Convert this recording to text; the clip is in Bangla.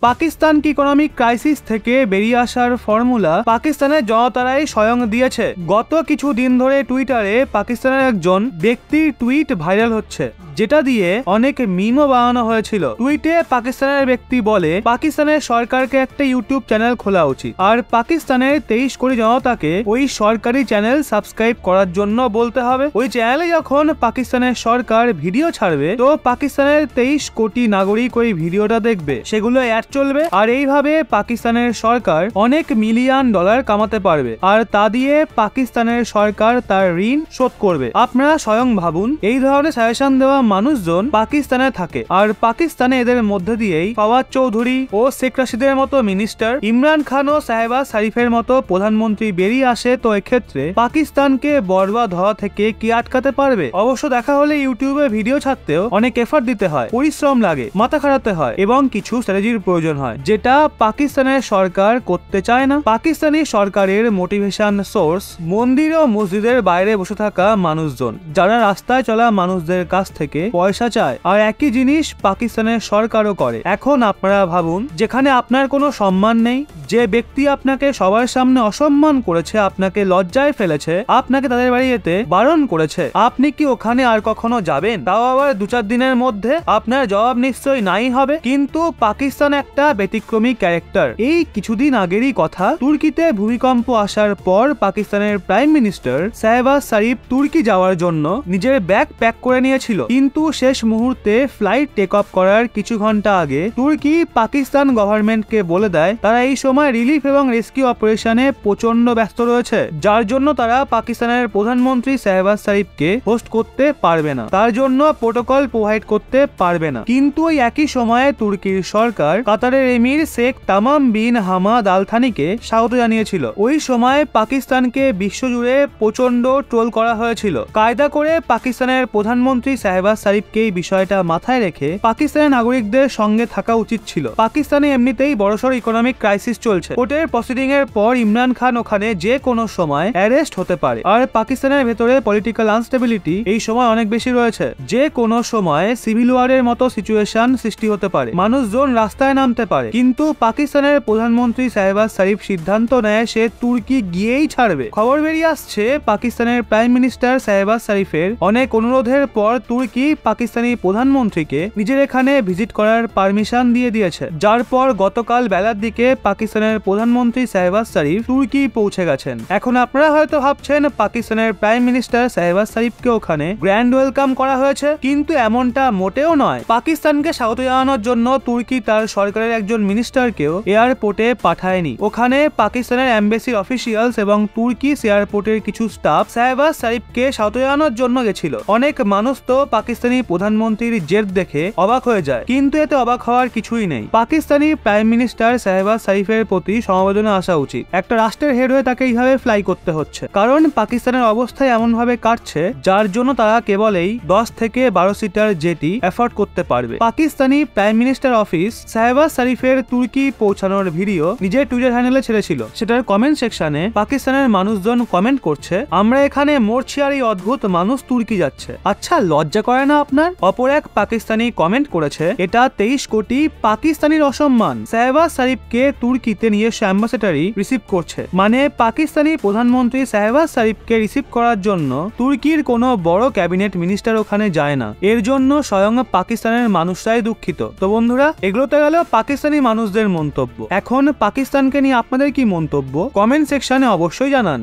পাকিস্তান ইকোনমিক ক্রাইসিস থেকে বেরিয়ে আসার ফর্মুলা পাকিস্তানের জনতারাই স্বয়ং দিয়েছে। গত কিছুদিন ধরে টুইটারে পাকিস্তানের একজন ব্যক্তির টুইট ভাইরাল হচ্ছে, যেটা দিয়ে অনেক মিমও বানানো হয়েছিল। টুইটে পাকিস্তানের ব্যক্তি বলে পাকিস্তানের সরকারকে একটা ইউটিউব চ্যানেল খোলা উচিত, আর পাকিস্তানের 23 কোটি জনতাকে ওই সরকারি চ্যানেল সাবস্ক্রাইব করার জন্য বলতে হবে। ওই চ্যানেলে যখন পাকিস্তানের সরকার ভিডিও ছাড়বে তো পাকিস্তানের 23 কোটি নাগরিক ওই ভিডিওটা দেখবে, সেগুলো অ্যাড চলবে, আর এইভাবে পাকিস্তানের সরকার অনেক মিলিয়ন ডলার কামাতে পারবে, আর তা দিয়ে পাকিস্তানের সরকার তার ঋণ শোধ করবে। আপনারা স্বয়ং ভাবুন, এই ধরনের সাজেশন দেওয়া মানুষজন পাকিস্তানে থাকে, আর পাকিস্তানে এদের মধ্যে দিয়েই ফাওয়াদ চৌধুরী ও শেখ রাশিদের মতো মিনিস্টার, ইমরান খান ও শাহবাজ শরীফের মতো প্রধানমন্ত্রী বেরিয়ে আসে। তো এক্ষেত্রে পাকিস্তানকে বরবাদ হওয়া থেকে কি আটকাতে পারবে? অবশ্য দেখা হলে ইউটিউবে ভিডিও ছাড়তেও অনেক এফর্ট দিতে হয়, পরিশ্রম লাগে, মাথা খাটাতে হয় এবং কিছু স্ট্র্যাটেজির প্রয়োজন হয়, যেটা পাকিস্তানের সরকার করতে চায় না। পাকিস্তানি সরকারের মোটিভেশন সোর্স মন্দির ও মসজিদের বাইরে বসে থাকা মানুষজন, যারা রাস্তায় চলা মানুষদের কাছ থেকে পয়সা চায়, আর একই জিনিস পাকিস্তানের সরকারও করে। এখন আপনারা ভাবুন, যেখানে আপনার কোনো সম্মান নেই, যে ব্যক্তি আপনাকে সবার সামনে অসম্মান করেছে, আপনাকে লজ্জায় ফেলেছে, আপনাকে তাদের বাড়ি যেতে বারণ করেছে, আপনি কি ওখানে আর কখনো যাবেন? তাও আবার 2-4 দিনের মধ্যে? আপনার জবাব নিশ্চয়ই নাই হবে। কিন্তু পাকিস্তান একটা ব্যতিক্রমী ক্যারেক্টার। এই কিছুদিন আগেরই কথা, তুর্কিতে ভূমিকম্প আসার পর পাকিস্তানের প্রাইম মিনিস্টার শাহবাজ শরীফ তুর্কি যাওয়ার জন্য নিজের ব্যাগ প্যাক করে নিয়েছিল, কিন্তু শেষ মুহূর্তে ফ্লাইট টেক অফ করার কিছু ঘন্টা আগে তুর্কি পাকিস্তান গভর্নমেন্টকে বলে দেয় তারা এই সময় রিলিফ এবং রেস্কিউ অপারেশনে প্রচন্ড ব্যস্ত রয়েছে, যার জন্য তারা পাকিস্তানের প্রধানমন্ত্রী শাহবাজ শরীফকে হোস্ট করতে পারবে না, তার জন্য প্রোটোকল প্রোভাইড করতে পারবে না। কিন্তু ওই একই সময়ে তুর্কির সরকার কাতারের এমির শেখ তামাম বিন হামাদ আল থানিকে স্বাগত জানিয়েছিল। ওই সময় পাকিস্তানকে বিশ্বজুড়ে প্রচন্ড ট্রোল করা হয়েছিল। কায়দা করে পাকিস্তানের প্রধানমন্ত্রী শাহবাজ শরীফকে এই বিষয়টা মাথায় রেখে পাকিস্তানের নাগরিকদের সঙ্গে থাকা উচিত ছিল। পাকিস্তানে এমনিতেই বড়সড় ইকোনমিক ক্রাইসিস চলছে। কোর্টের প্রসিডিং এর পর ইমরান খান ওখানে যে কোনো সময় অ্যারেস্ট হতে পারে, আর পাকিস্তানের ভেতরে পলিটিক্যাল আনস্টেবিলিটি এই সময় অনেক বেশি রয়েছে। যে কোনো সময় সিভিল ওয়ারের মতো সিচুয়েশন সৃষ্টি হতে পারে, মানুষজন রাস্তায় নামতে পারে। কিন্তু পাকিস্তানের প্রধানমন্ত্রী শাহবাজ শরীফ সিদ্ধান্ত নেয় সে তুর্কি গিয়েই ছাড়বে। খবর বেরিয়ে আসছে পাকিস্তানের প্রাইম মিনিস্টার শাহবাজ শরীফের অনেক অনুরোধের পর তুর্কি পাকিস্তানি প্রধানমন্ত্রীকে নিজের এখানে ভিজিট করার পারমিশন দিয়ে দিয়েছে, যার পর গতকাল বেলার দিকে পাকিস্তানের প্রধানমন্ত্রী শাহবাজ শরীফ তুর্কি পৌঁছে গেছেন। এখন আপনারা হয়তো ভাবছেন পাকিস্তানের প্রাইম মিনিস্টার শাহবাজ শরীফকে ওখানে গ্র্যান্ড ওয়েলকাম করা হয়েছে, কিন্তু এমনটা মোটেও নয়। পাকিস্তানকে স্বাগত জানানোর জন্য তুর্কি তার সরকারের একজন মিনিস্টারকেও এয়ারপোর্টে পাঠায়নি। ওখানে পাকিস্তানের এম্বাসির অফিসিয়ালস এবং তুর্কিশ এয়ারপোর্টের কিছু স্টাফ শাহবাজ শরীফকে স্বাগত জানানোর জন্য গেছিল। অনেক মানুষ তো পাকিস্তানি প্রধানমন্ত্রীর জেদ দেখে অবাক হয়ে যায়, কিন্তু এতে অবাক হওয়ার কিছুই নেই। পাকিস্তানি প্রাইম মিনিস্টার শাহবাজ শরীফের প্রতি সমবেদনা আসা উচিত। একটা রাষ্ট্রের হেড হয়ে তাকে এইভাবে ফ্লাই করতে হচ্ছে, কারণ পাকিস্তানের অবস্থায় এমন ভাবে কাটছে যার জন্য তারা কেবল এই 10 থেকে 12 সিটার জেটি এফোর্ড করতে পারবে। Pakistani prime minister office Shahbaz শরীফের তুর্কি পৌঁছানোর ভিডিও নিজের টুইটার হ্যান্ডেলে ছেড়েছিল। সেটার কমেন্ট সেকশনে পাকিস্তানের মানুষজন কমেন্ট করছে, আমরা এখানে মরছি আর এই অদ্ভুত মানুষ তুর্কি যাচ্ছে। আচ্ছা, লজ্জা করে না আপনার? অপর এক পাকিস্তানি কমেন্ট করেছে, এটা 23 কোটি পাকিস্তানির অসম্মান। শাহবাজ শরীফকে তুর্কিতে নিয়ে অ্যাম্বাসেডারি রিসিভ করছে, মানে পাকিস্তানি প্রধানমন্ত্রী শাহবাজ শরীফকে রিসিভ করার জন্য তুর্কির কোনো বড় ক্যাবিনেট মিনিস্টার ওখানে যায় না। এর জন্য স্বয়ং পাকিস্তানের মানুষরাই দুঃখিত। তো বন্ধুরা, এগুলোতে গেল পাকিস্তানি মানুষদের মন্তব্য। এখন পাকিস্তানকে নিয়ে আপনাদের কি মন্তব্য কমেন্ট সেকশনে অবশ্যই জানান।